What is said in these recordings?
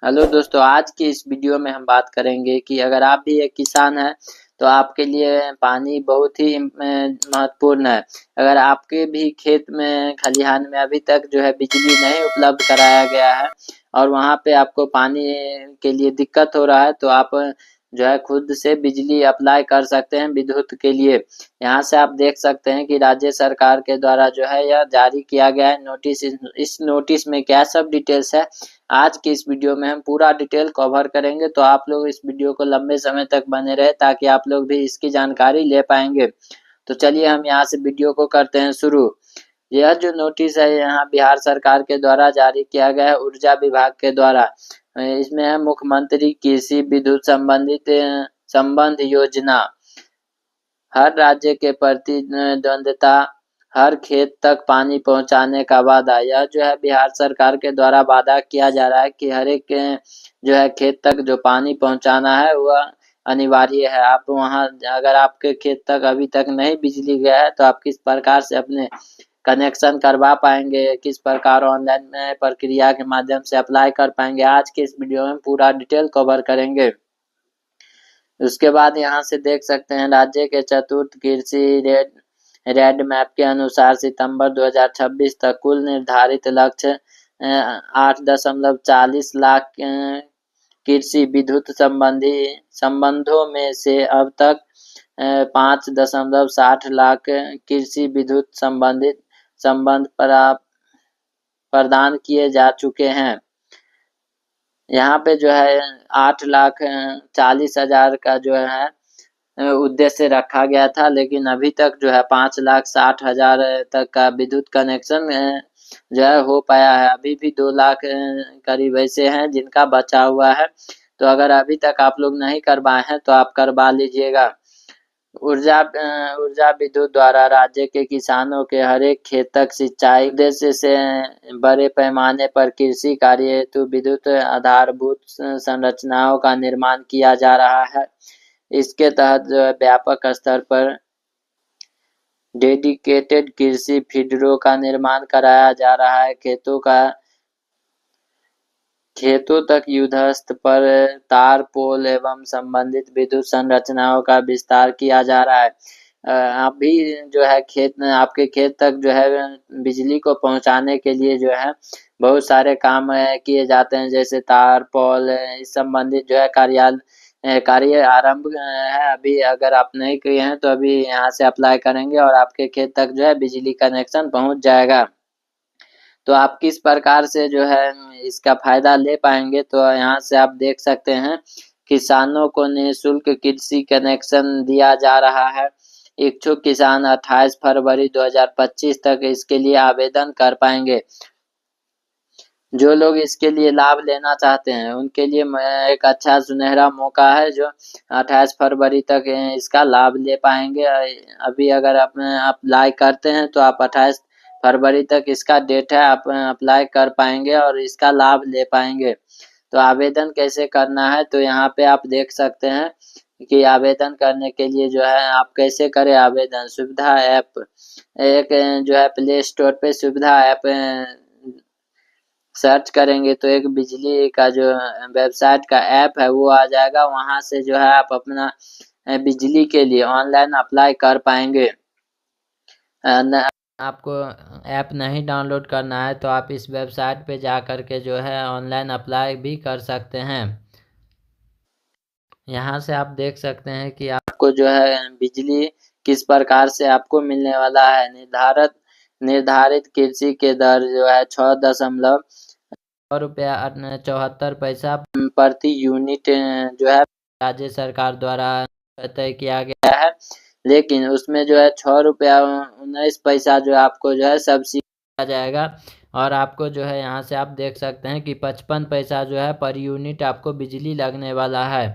Hello दोस्तों, आज की इस वीडियो में हम बात करेंगे कि अगर आप भी एक किसान हैं तो आपके लिए पानी बहुत ही महत्वपूर्ण है। अगर आपके भी खेत में खलिहान में अभी तक जो है बिजली नहीं उपलब्ध कराया गया है और वहाँ पे आपको पानी के लिए दिक्कत हो रहा है तो आप जो है खुद से बिजली अप्लाई कर सकते हैं विद्युत के लिए। यहाँ से आप देख सकते हैं कि राज्य सरकार के द्वारा जो है यह जारी किया गया है नोटिस। इस नोटिस में क्या सब डिटेल्स है आज की इस वीडियो में हम पूरा डिटेल कवर करेंगे, तो आप लोग इस वीडियो को लंबे समय तक बने रहे ताकि आप लोग भी इसकी जानकारी ले पाएंगे। तो चलिए हम यहाँ से वीडियो को करते हैं शुरू। यह जो नोटिस है यहाँ बिहार सरकार के द्वारा जारी किया गया है ऊर्जा विभाग के द्वारा। इसमें है मुख्यमंत्री कृषि विद्युत संबंधित संबंध योजना। हर राज्य के प्रतिद्वंद्विता, हर खेत तक पानी पहुंचाने का वादा। यह जो है बिहार सरकार के द्वारा वादा किया जा रहा है कि हर एक जो है खेत तक जो पानी पहुंचाना है वह अनिवार्य है। आप वहां अगर आपके खेत तक अभी तक नहीं बिजली गया है तो आप किस प्रकार से अपने कनेक्शन करवा पाएंगे, किस प्रकार ऑनलाइन प्रक्रिया के माध्यम से अप्लाई कर पाएंगे, आज के इस वीडियो में पूरा डिटेल कवर करेंगे। उसके बाद यहाँ से देख सकते हैं राज्य के चतुर्थ कृषि रेड मैप के अनुसार सितंबर 2026 तक कुल निर्धारित लक्ष्य 8.40 लाख कृषि विद्युत संबंधों में से अब तक 5.60 लाख कृषि विद्युत संबंध प्रदान किए जा चुके हैं। यहाँ पे जो है 8,40,000 का जो है उद्देश्य रखा गया था, लेकिन अभी तक जो है 5,60,000 तक का विद्युत कनेक्शन जो है हो पाया है। अभी भी 2 लाख करीब ऐसे हैं जिनका बचा हुआ है। तो अगर अभी तक आप लोग नहीं करवाए हैं तो आप करवा लीजिएगा। ऊर्जा विद्युत द्वारा राज्य के किसानों के हर एक खेत तक सिंचाई उद्देश्य से बड़े पैमाने पर कृषि कार्य हेतु विद्युत आधारभूत संरचनाओं का निर्माण किया जा रहा है। इसके तहत जो है व्यापक स्तर पर डेडिकेटेड कृषि फीडरों का निर्माण कराया जा रहा है। खेतों तक युद्धस्तर पर तार पोल एवं संबंधित विद्युत संरचनाओं का विस्तार किया जा रहा है। अभी जो है आपके खेत तक जो है बिजली को पहुंचाने के लिए जो है बहुत सारे काम किए जाते हैं, जैसे तार पोल इस संबंधित जो है कार्य आरंभ है। अभी अगर आप नहीं किए हैं तो अभी यहाँ से अप्लाई करेंगे और आपके खेत तक जो है बिजली कनेक्शन पहुंच जाएगा। तो आप किस प्रकार से जो है इसका फायदा ले पाएंगे, तो यहाँ से आप देख सकते हैं किसानों को निःशुल्क कृषि कनेक्शन दिया जा रहा है। इच्छुक किसान 28 फरवरी 2025 तक इसके लिए आवेदन कर पाएंगे। जो लोग इसके लिए लाभ लेना चाहते हैं उनके लिए एक अच्छा सुनहरा मौका है, जो 28 फरवरी तक इसका लाभ ले पाएंगे। अभी अगर आप अप्लाई करते हैं तो आप 28 फरवरी तक इसका डेट है, आप अप्लाई कर पाएंगे और इसका लाभ ले पाएंगे। तो आवेदन कैसे करना है, तो यहाँ पे आप देख सकते हैं कि आवेदन करने के लिए जो है आप कैसे करें आवेदन। सुविधा ऐप एक जो है प्ले स्टोर पे सुविधा ऐप सर्च करेंगे तो एक बिजली का जो वेबसाइट का ऐप है वो आ जाएगा। वहां से जो है आप अपना बिजली के लिए ऑनलाइन अप्लाई कर पाएंगे। आपको ऐप नहीं डाउनलोड करना है तो आप इस वेबसाइट पे जा कर के जो है ऑनलाइन अप्लाई भी कर सकते हैं। यहाँ से आप देख सकते हैं कि आपको जो है बिजली किस प्रकार से आपको मिलने वाला है। निर्धारित कृषि के दर जो है 6.74 प्रति यूनिट जो है राज्य सरकार द्वारा तय किया गया है, लेकिन उसमें जो है 6.19 जो आपको जो है सब्सिडी दिया जाएगा। और आपको जो है यहाँ से आप देख सकते हैं कि 55 पैसा जो है पर यूनिट आपको बिजली लगने वाला है।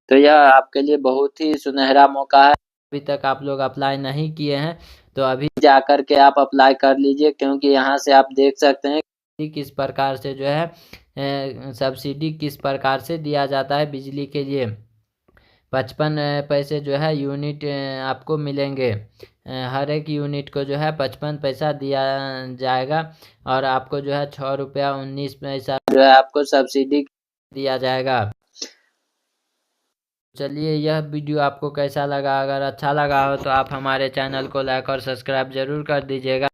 तो यह आपके लिए बहुत ही सुनहरा मौका है। अभी तक आप लोग अप्लाई नहीं किए हैं तो अभी जाकर के आप अप्लाई कर लीजिए, क्योंकि यहाँ से आप देख सकते हैं कि किस प्रकार से जो है सब्सिडी किस प्रकार से दिया जाता है बिजली के लिए। 55 पैसे जो है यूनिट आपको मिलेंगे। हर एक यूनिट को जो है 55 पैसा दिया जाएगा और आपको जो है 6.19 जो है आपको सब्सिडी दिया जाएगा। चलिए, यह वीडियो आपको कैसा लगा? अगर अच्छा लगा हो तो आप हमारे चैनल को लाइक और सब्सक्राइब जरूर कर दीजिएगा,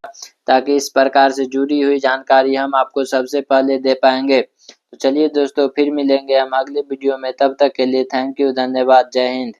ताकि इस प्रकार से जुड़ी हुई जानकारी हम आपको सबसे पहले दे पाएंगे। तो चलिए दोस्तों, फिर मिलेंगे हम अगले वीडियो में। तब तक के लिए थैंक यू, धन्यवाद, जय हिंद।